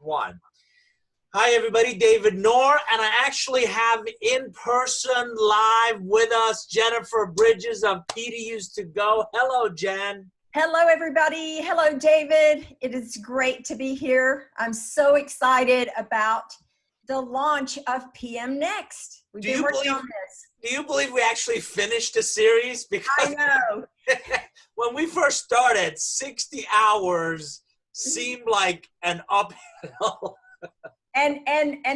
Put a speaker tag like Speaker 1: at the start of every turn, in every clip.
Speaker 1: one. Hi, everybody. David Noor, and I actually have in person live with us Jennifer Bridges of PDUs2Go. Hello, Jen.
Speaker 2: Hello, everybody. Hello, David. It is great to be here. I'm so excited about the launch of PM Next. We've been working on this.
Speaker 1: Do you believe we actually finished a series? Because
Speaker 2: I know.
Speaker 1: when we first started, 60 hours seemed like an uphill.
Speaker 2: And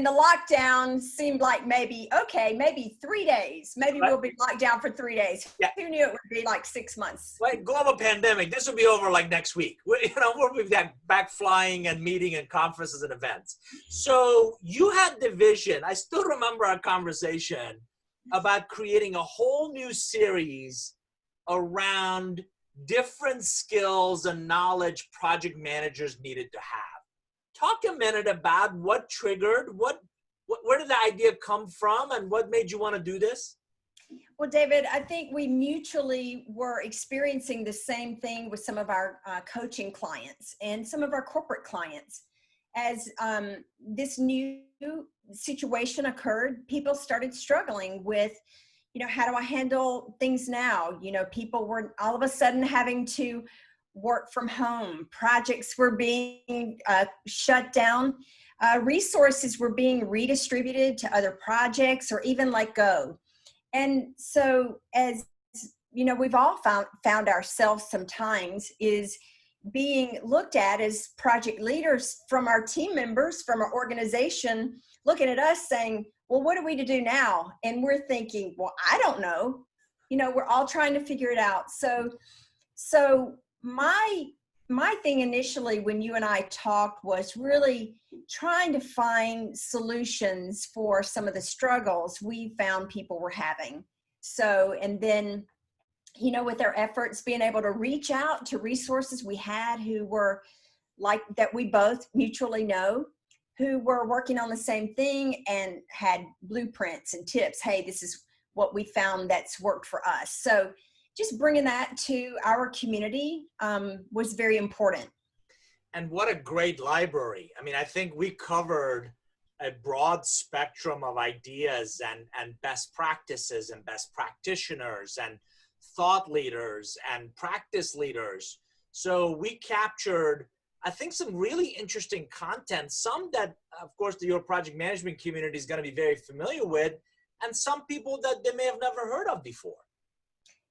Speaker 2: the lockdown seemed like maybe 3 days. Maybe
Speaker 1: Right.
Speaker 2: we'll be locked down for 3 days.
Speaker 1: Yeah.
Speaker 2: Who knew it would be like 6 months?
Speaker 1: Like global pandemic, this will be over like next week. We'll be back flying and meeting and conferences and events. So you had the vision. I still remember our conversation about creating a whole new series around different skills and knowledge project managers needed to have. Talk a minute about what triggered, where did the idea come from, and what made you want to do this?
Speaker 2: Well, David, I think we mutually were experiencing the same thing with some of our coaching clients and some of our corporate clients. As this new situation occurred, people started struggling with, how do I handle things now? People were all of a sudden having to work from home. Projects were being shut down. Resources were being redistributed to other projects or even let go. And so, as we've all found ourselves sometimes is being looked at as project leaders from our team members, from our organization, looking at us saying, well, what are we to do now? And we're thinking, well, I don't know. We're all trying to figure it out. So my thing initially when you and I talked was really trying to find solutions for some of the struggles we found people were having. So, and then, with our efforts, being able to reach out to resources we had who were like that we both mutually know, who were working on the same thing and had blueprints and tips. Hey, this is what we found that's worked for us. So just bringing that to our community was very important.
Speaker 1: And what a great library. I mean, I think we covered a broad spectrum of ideas and best practices and best practitioners and thought leaders and practice leaders. So we captured, I think, some really interesting content, some that, of course, your project management community is going to be very familiar with, and some people that they may have never heard of before.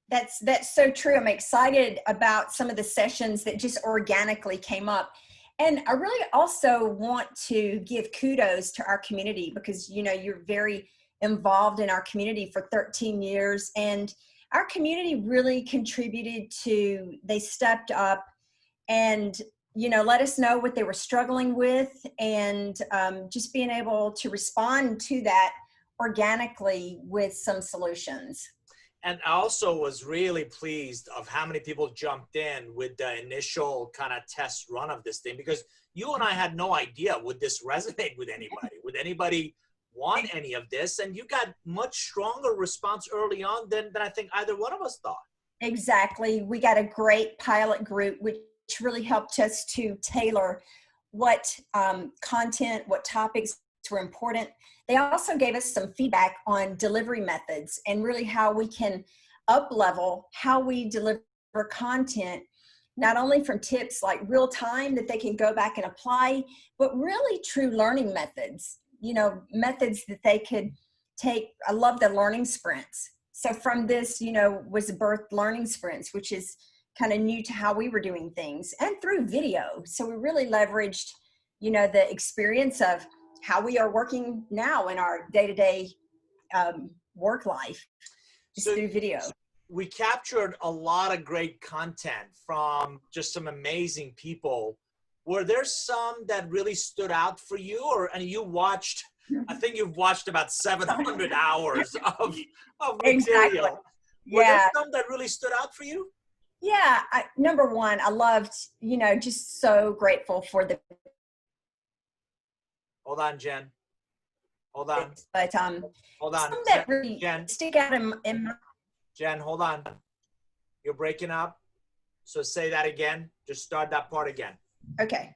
Speaker 2: That's so true. I'm excited about some of the sessions that just organically came up. And I really also want to give kudos to our community because, you're very involved in our community for 13 years. And our community really contributed they stepped up and, let us know what they were struggling with and just being able to respond to that organically with some solutions.
Speaker 1: And I also was really pleased of how many people jumped in with the initial kind of test run of this thing, because you and I had no idea, would this resonate with anybody? Would anybody want any of this? And you got much stronger response early on than I think either one of us thought.
Speaker 2: Exactly. We got a great pilot group, which really helped us to tailor what content, what topics were important. They also gave us some feedback on delivery methods and really how we can up-level how we deliver content, not only from tips like real time that they can go back and apply, but really true learning methods, methods that they could take. I love the learning sprints. So from this, was birthed learning sprints, which is kind of new to how we were doing things, and through video. So we really leveraged, the experience of how we are working now in our day-to-day work life through video.
Speaker 1: We captured a lot of great content from just some amazing people. Were there some that really stood out for you, and you watched, I think you've watched about 700 hours of material.
Speaker 2: Exactly.
Speaker 1: Were there some that really stood out for you?
Speaker 2: Yeah. Number one, I loved, just so grateful for the.
Speaker 1: Hold on, Jen. Hold on.
Speaker 2: But
Speaker 1: hold on.
Speaker 2: Some that really
Speaker 1: Jen.
Speaker 2: stick out in my.
Speaker 1: Jen, hold on. You're breaking up. So say that again. Just start that part again.
Speaker 2: Okay.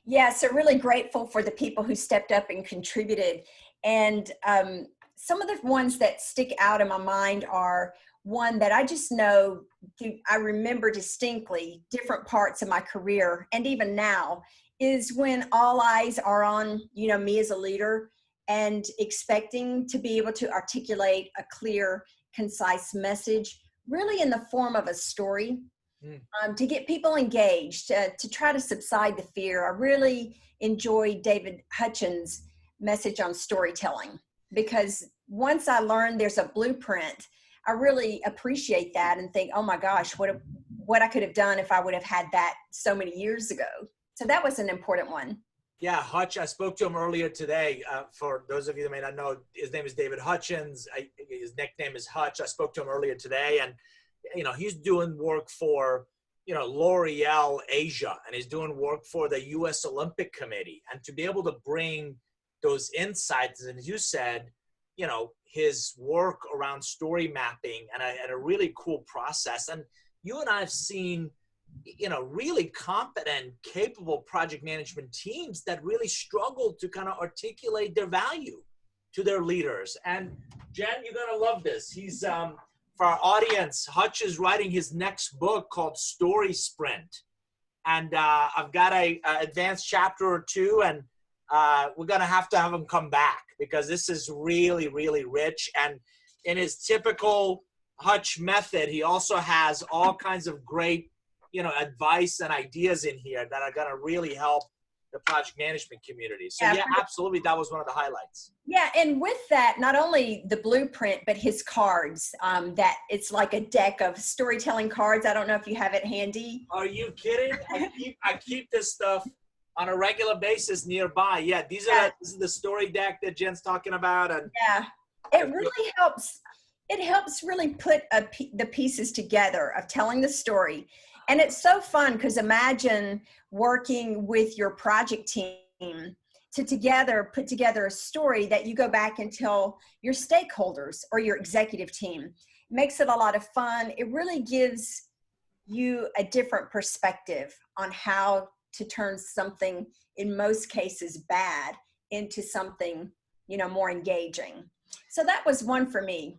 Speaker 2: Yeah, so really grateful for the people who stepped up and contributed. And some of the ones that stick out in my mind are one that I just know, I remember distinctly different parts of my career, and even now, is when all eyes are on, me as a leader, and expecting to be able to articulate a clear, concise message, really in the form of a story, to get people engaged, to try to subside the fear. I really enjoyed David Hutchins' message on storytelling, because once I learned there's a blueprint, I really appreciate that and think, oh my gosh, what I could have done if I would have had that so many years ago. So that was an important one.
Speaker 1: Yeah, Hutch, I spoke to him earlier today. For those of you that may not know, his name is David Hutchins. His nickname is Hutch. I spoke to him earlier today, and he's doing work for L'Oreal Asia, and he's doing work for the U.S. Olympic Committee. And to be able to bring those insights, and as you said, his work around story mapping and a really cool process. And you and I have seen really competent, capable project management teams that really struggle to kind of articulate their value to their leaders. And Jen, you're going to love this. He's, for our audience, Hutch is writing his next book called Story Sprint. And I've got a advanced chapter or two, and we're going to have him come back, because this is really, really rich. And in his typical Hutch method, he also has all kinds of great advice and ideas in here that are going to really help the project management community. So yeah, absolutely. That was one of the highlights.
Speaker 2: Yeah. And with that, not only the blueprint, but his cards, that it's like a deck of storytelling cards. I don't know if you have it handy.
Speaker 1: Are you kidding? I keep this stuff on a regular basis nearby. Yeah. This is the story deck that Jen's talking about. And
Speaker 2: yeah, it really helps. It helps really put the pieces together of telling the story. And it's so fun, because imagine working with your project team to put together a story that you go back and tell your stakeholders or your executive team. It makes it a lot of fun. It really gives you a different perspective on how to turn something, in most cases bad, into something, more engaging. So that was one for me.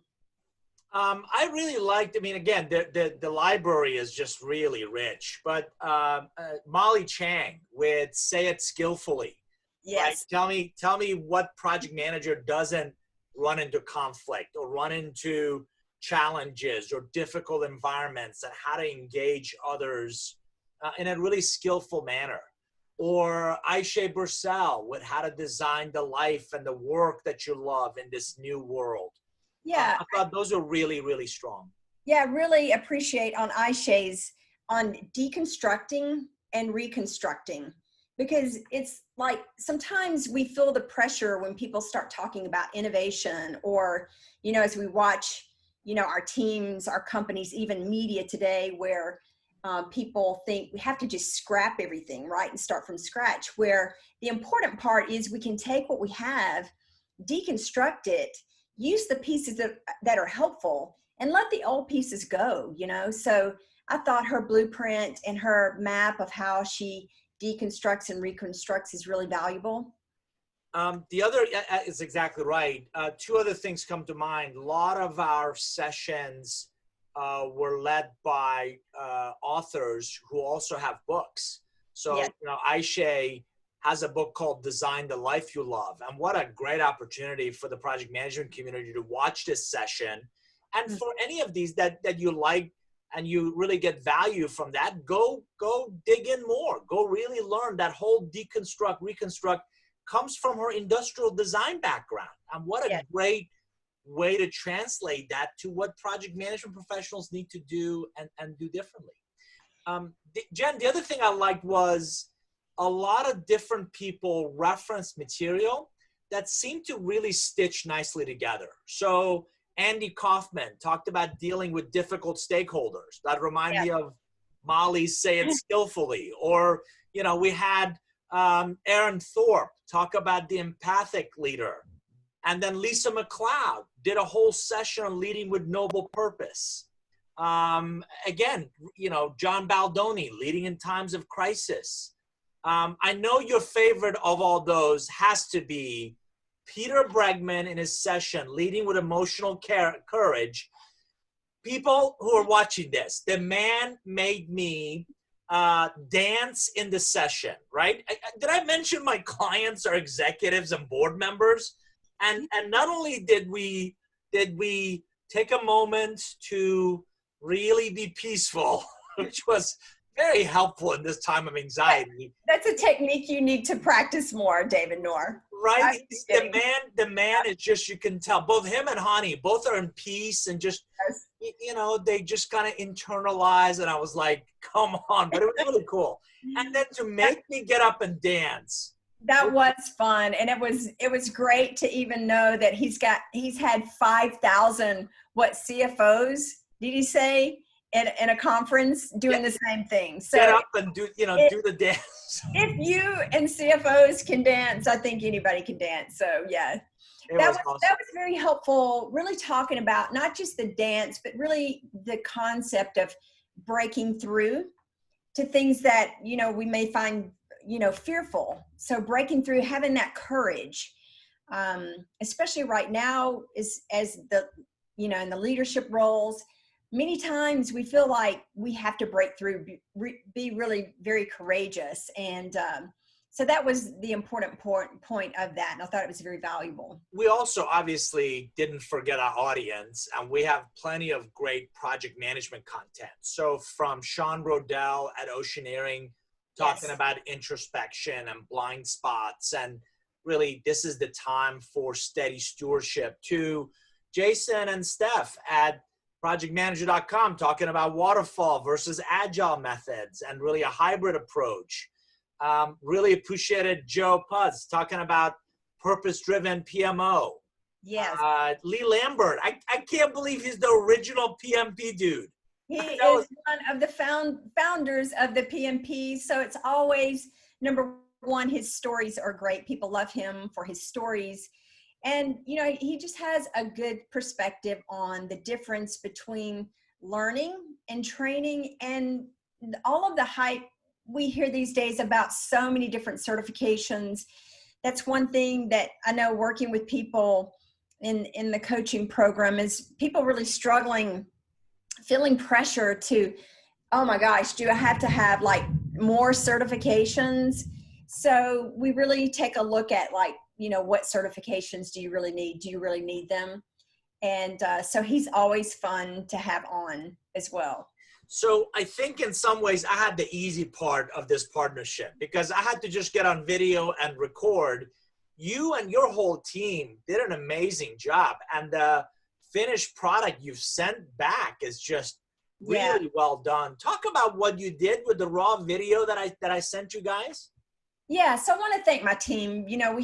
Speaker 1: I really liked, again, the library is just really rich, but Molly Chang with Say It Skillfully.
Speaker 2: Yes.
Speaker 1: Right? Tell me what project manager doesn't run into conflict or run into challenges or difficult environments, and how to engage others in a really skillful manner. Or Aisha Bursell with how to design the life and the work that you love in this new world.
Speaker 2: Yeah.
Speaker 1: I thought those are really, really strong.
Speaker 2: Yeah, really appreciate on Aisha's on deconstructing and reconstructing, because it's like sometimes we feel the pressure when people start talking about innovation, or, as we watch, our teams, our companies, even media today, where people think we have to just scrap everything, right, and start from scratch, where the important part is we can take what we have, deconstruct it, use the pieces that are helpful, and let the old pieces go, So I thought her blueprint and her map of how she deconstructs and reconstructs is really valuable.
Speaker 1: The other is exactly right. Two other things come to mind. A lot of our sessions were led by authors who also have books. So,
Speaker 2: Yes.
Speaker 1: Aisha has a book called Design the Life You Love. And what a great opportunity for the project management community to watch this session. And for any of these that you like and you really get value from that, go dig in more. Go really learn. That whole deconstruct, reconstruct comes from her industrial design background. And what a great way to translate that to what project management professionals need to do and do differently. Jen, the other thing I liked was a lot of different people referenced material that seemed to really stitch nicely together. So Andy Kaufman talked about dealing with difficult stakeholders. That reminded me of Molly's Say It Skillfully. Or, we had Aaron Thorpe talk about the empathic leader. And then Lisa McLeod did a whole session on leading with noble purpose. Again, John Baldoni, leading in times of crisis. I know your favorite of all those has to be Peter Bregman in his session, Leading with Emotional Courage. People who are watching this, the man made me dance in the session, right? Did I mention my clients are executives and board members? And not only did we take a moment to really be peaceful, which was very helpful in this time of anxiety.
Speaker 2: That's a technique you need to practice more, David Noor.
Speaker 1: Right? The man is just, you can tell, both him and Hani, both are in peace and just, you know, they just kind of internalize. And I was like, come on, but it was really cool. And then to make me get up and dance.
Speaker 2: That was fun. And it was great to even know that he's had 5,000, CFOs, did he say? In a conference doing the same thing. So
Speaker 1: get up and do the dance.
Speaker 2: If you and CFOs can dance, I think anybody can dance. So yeah, that was very helpful. Really talking about not just the dance, but really the concept of breaking through to things that, you know, we may find, you know, fearful. So breaking through, having that courage, especially right now as the, you know, in the leadership roles. Many times we feel like we have to break through, be really very courageous. And so that was the important point of that. And I thought it was very valuable.
Speaker 1: We also obviously didn't forget our audience, and we have plenty of great project management content. So from Sean Brodell at Oceaneering, talking about introspection and blind spots, and really this is the time for steady stewardship, to Jason and Steph at projectmanager.com talking about waterfall versus agile methods and really a hybrid approach. Really appreciated Joe Putz talking about purpose-driven PMO.
Speaker 2: Yes.
Speaker 1: Lee Lambert, I can't believe he's the original PMP dude.
Speaker 2: He is one of the founders of the PMP. So it's always, number one, his stories are great. People love him for his stories. And, you know, he just has a good perspective on the difference between learning and training and all of the hype we hear these days about so many different certifications. That's one thing that I know working with people in the coaching program is people really struggling, feeling pressure to, oh my gosh, do I have to have like more certifications? So we really take a look at like, you know, what certifications do you really need? Do you really need them? And so he's always fun to have on as well.
Speaker 1: So I think in some ways I had the easy part of this partnership because I had to just get on video and record. You and your whole team did an amazing job. And the finished product you've sent back is just really well done. Talk about what you did with the raw video that I sent you guys.
Speaker 2: Yeah, so I want to thank my team. You know,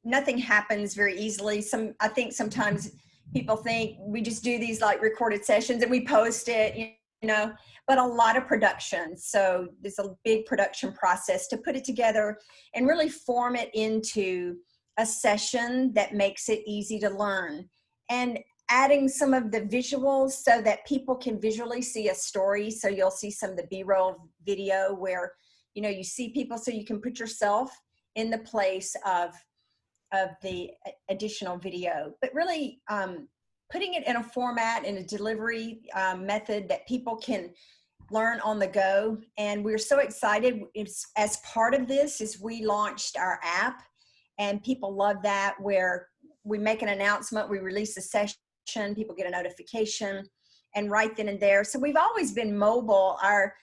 Speaker 2: nothing happens very easily. I think sometimes people think we just do these like recorded sessions and we post it, you know, but a lot of production. So there's a big production process to put it together and really form it into a session that makes it easy to learn, and adding some of the visuals so that people can visually see a story. So you'll see some of the B-roll video where, you know, you see people so you can put yourself in the place of the additional video, but really putting it in a format, in a delivery method that people can learn on the go. And we're so excited. As part of this is we launched our app, and people love that, where we make an announcement, we release a session, people get a notification, and right then and there. So we've always been mobile. Our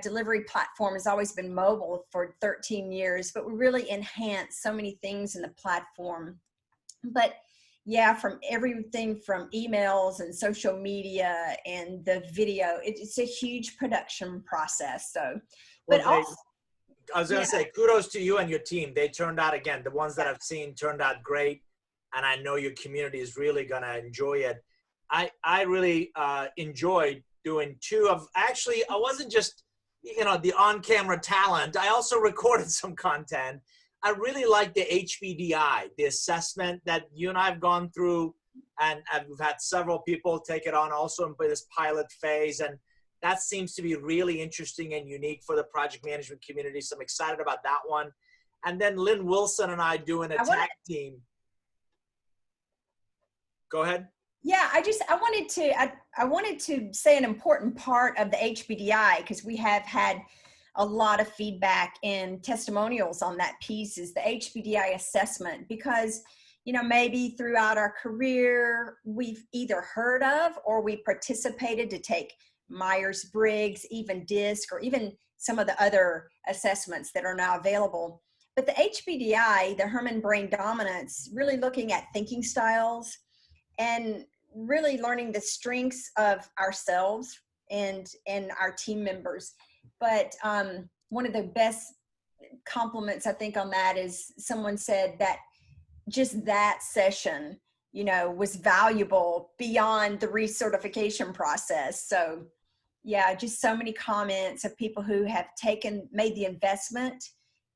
Speaker 2: delivery platform has always been mobile for 13 years, but we really enhanced so many things in the platform. But yeah, from everything from emails and social media and the video, it's a huge production process. So, but also,
Speaker 1: I was going to say, kudos to you and your team. They turned out, again, the ones that I've seen turned out great. And I know your community is really going to enjoy it. I really enjoyed doing two of, actually, I wasn't just, the on-camera talent. I also recorded some content. I really like the HBDI, the assessment that you and I have gone through, and we've had several people take it on also in this pilot phase. And That seems to be really interesting and unique for the project management community. So I'm excited about that one. And then Lynn Wilson and I doing a tag team. Go ahead.
Speaker 2: Yeah, I wanted to say an important part of the HBDI, because we have had a lot of feedback and testimonials on that piece, is the HBDI assessment. Because, you know, maybe throughout our career, we've either heard of or we participated to take Myers-Briggs, even DISC, or even some of the other assessments that are now available. But the HBDI, the Herrmann Brain Dominance, really looking at thinking styles and really learning the strengths of ourselves and our team members. But one of the best compliments I think on that is someone said that just that session, you know, was valuable beyond the recertification process. So yeah, just so many comments of people who have made the investment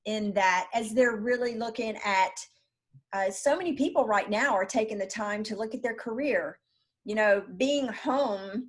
Speaker 2: in that, as they're really looking at so many people right now are taking the time to look at their career, you know, being home,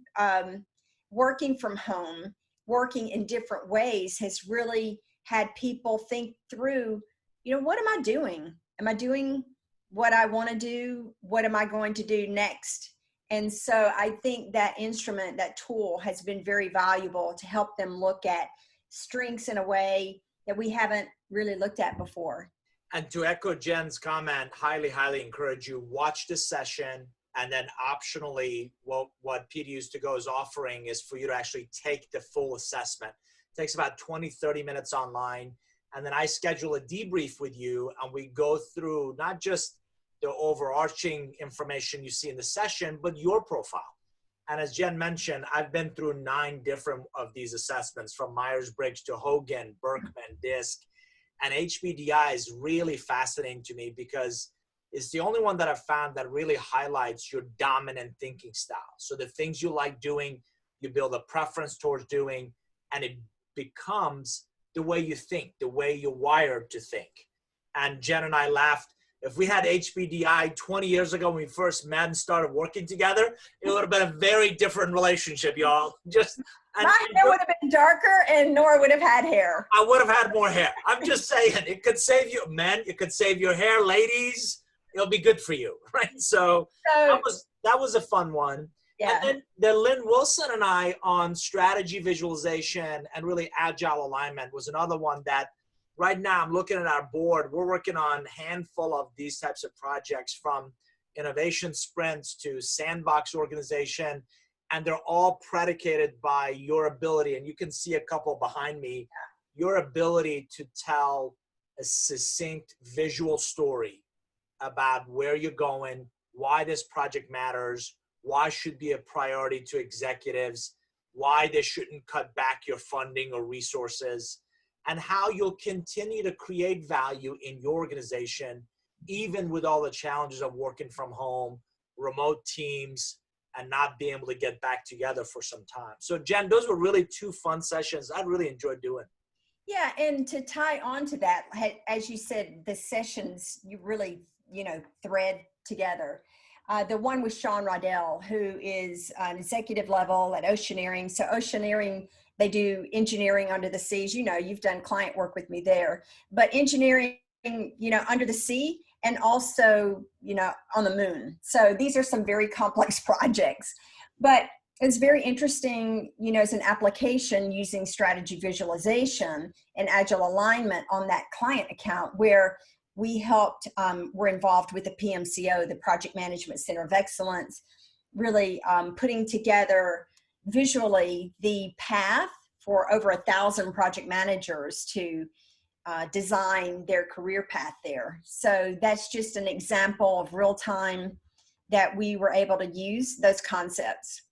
Speaker 2: working from home, working in different ways has really had people think through, you know, what am I doing? Am I doing what I want to do? What am I going to do next? And so I think that instrument, that tool has been very valuable to help them look at strengths in a way that we haven't really looked at before.
Speaker 1: And to echo Jen's comment, highly encourage you, watch this session, and then optionally, what PDUs2Go is offering is for you to actually take the full assessment. It takes about 20-30 minutes online, and then I schedule a debrief with you, and we go through not just the overarching information you see in the session, but your profile. And as Jen mentioned, I've been through 9 different of these assessments, from Myers-Briggs to Hogan, Berkman, DISC. And HBDI is really fascinating to me because it's the only one that I've found that really highlights your dominant thinking style. So the things you like doing, you build a preference towards doing, and it becomes the way you think, the way you're wired to think. And Jen and I laughed. If we had HBDI 20 years ago when we first met and started working together, it would have been a very different relationship, y'all.
Speaker 2: My hair would have been darker and Nora would have had hair.
Speaker 1: I would have had more hair. I'm just saying, it could save you, men. It could save your hair, ladies. It'll be good for you, right? So that was a fun one.
Speaker 2: Yeah.
Speaker 1: And then Lynn Wilson and I on strategy visualization and really agile alignment was another one that right now I'm looking at our board. We're working on a handful of these types of projects, from innovation sprints to sandbox organization. And they're all predicated by your ability, and you can see a couple behind me, your ability to tell a succinct visual story about where you're going, why this project matters, why should be a priority to executives, why they shouldn't cut back your funding or resources, and how you'll continue to create value in your organization, even with all the challenges of working from home, remote teams, and not being able to get back together for some time. So Jen, those were really 2 fun sessions I really enjoyed doing.
Speaker 2: Yeah, and to tie on to that, as you said, the sessions you really, you know, thread together. The one with Sean Rodell, who is an executive level at Oceaneering. So Oceaneering, they do engineering under the seas. You know, you've done client work with me there. But engineering, you know, under the sea, and also, you know, on the moon. So these are some very complex projects. But it's very interesting, you know, as an application using strategy visualization and agile alignment on that client account, where we helped, we're involved with the PMCO, the Project Management Center of Excellence, really putting together visually the path for over 1,000 project managers to design their career path there. So that's just an example of real time that we were able to use those concepts.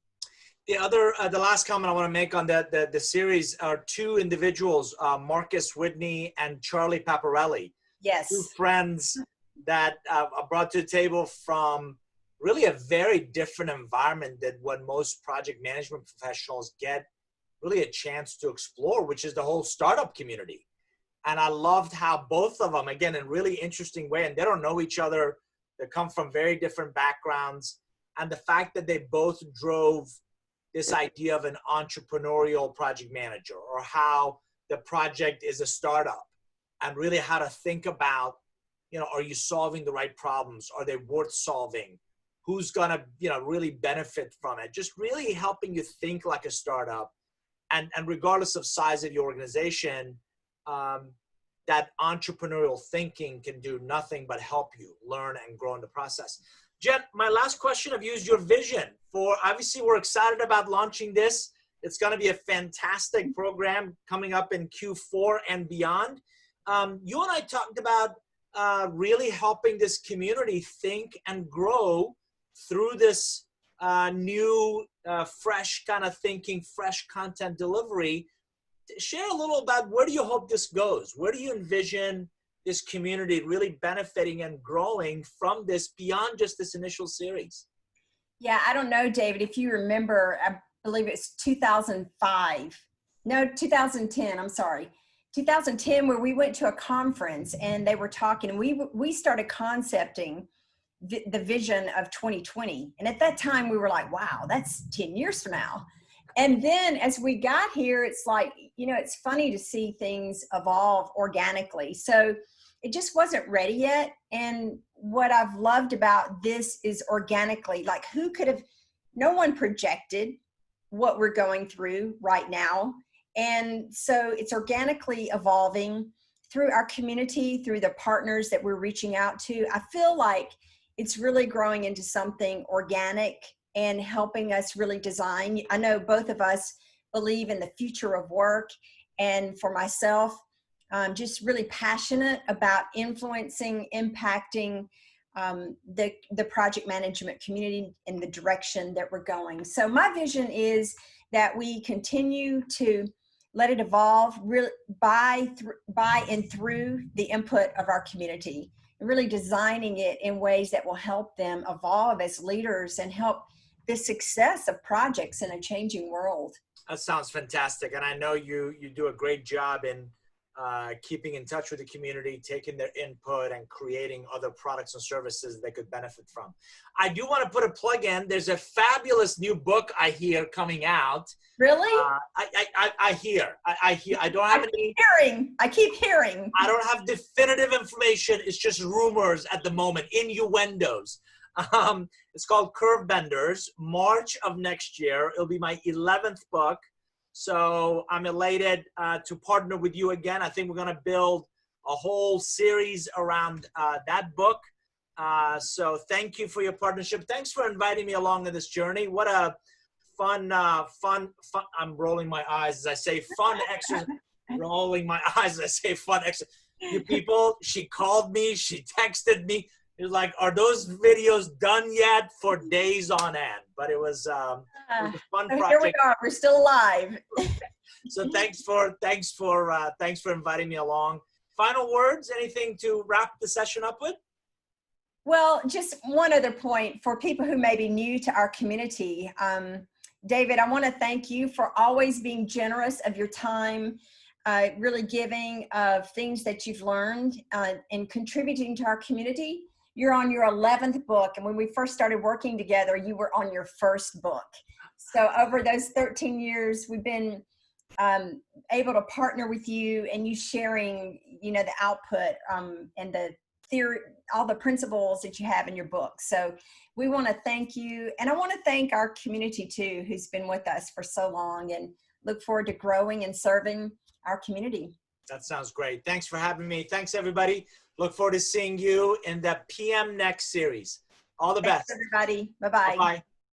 Speaker 1: The last comment I want to make on the series are 2 individuals, Marcus Whitney and Charlie Paparelli.
Speaker 2: Yes.
Speaker 1: 2 friends that I brought to the table from really a very different environment than what most project management professionals get really a chance to explore, which is the whole startup community. And I loved how both of them, again, in a really interesting way, and they don't know each other. They come from very different backgrounds. And the fact that they both drove this idea of an entrepreneurial project manager, or how the project is a startup, and really how to think about, are you solving the right problems? Are they worth solving? Who's gonna, really benefit from it? Just really helping you think like a startup, and regardless of size of your organization, that entrepreneurial thinking can do nothing but help you learn and grow in the process. Jen, my last question, I've used your vision for, obviously we're excited about launching this. It's going to be a fantastic program coming up in Q4 and beyond. You and I talked about really helping this community think and grow through this new, fresh kind of thinking, fresh content delivery. Share a little about where do you hope this goes? Where do you envision this community really benefiting and growing from this beyond just this initial series?
Speaker 2: Yeah, I don't know, David, if you remember, I believe it's 2005. No, 2010, I'm sorry. 2010, where we went to a conference and they were talking, we started concepting the vision of 2020. And at that time we were like, wow, that's 10 years from now. And then as we got here, it's like, it's funny to see things evolve organically. So it just wasn't ready yet. And what I've loved about this is organically, like no one projected what we're going through right now. And so it's organically evolving through our community, through the partners that we're reaching out to. I feel like it's really growing into something organic and helping us really design. I know both of us believe in the future of work. And for myself, I'm just really passionate about influencing, impacting the project management community in the direction that we're going. So my vision is that we continue to let it evolve really by and through the input of our community, and really designing it in ways that will help them evolve as leaders and help the success of projects in a changing world.
Speaker 1: That sounds fantastic. And I know you do a great job in keeping in touch with the community, taking their input, and creating other products and services they could benefit from. I do want to put a plug in. There's a fabulous new book I hear coming out.
Speaker 2: Really?
Speaker 1: I hear. I don't have any.
Speaker 2: I keep hearing.
Speaker 1: I don't have definitive information. It's just rumors at the moment, innuendos. It's called Curve Benders, March of next year. It'll be my 11th book. So I'm elated to partner with you again. I think we're going to build a whole series around that book. So thank you for your partnership. Thanks for inviting me along on this journey. What a fun, I'm rolling my eyes as I say fun exercise. Rolling my eyes as I say fun exercise. You people, she called me, she texted me. It was like, are those videos done yet? For days on end. But it was a fun project.
Speaker 2: Here we are. We're still alive.
Speaker 1: So thanks for inviting me along. Final words? Anything to wrap the session up with?
Speaker 2: Well, just one other point for people who may be new to our community. David, I want to thank you for always being generous of your time, really giving of things that you've learned and contributing to our community. You're on your 11th book. And when we first started working together, you were on your first book. So over those 13 years, we've been able to partner with you, and you sharing, the output and the theory, all the principles that you have in your book. So we want to thank you. And I want to thank our community too, who's been with us for so long, and look forward to growing and serving our community.
Speaker 1: That sounds great. Thanks for having me. Thanks, everybody. Look forward to seeing you in the PM Next series. All the best.
Speaker 2: Thanks, everybody. Bye-bye.
Speaker 1: Bye-bye.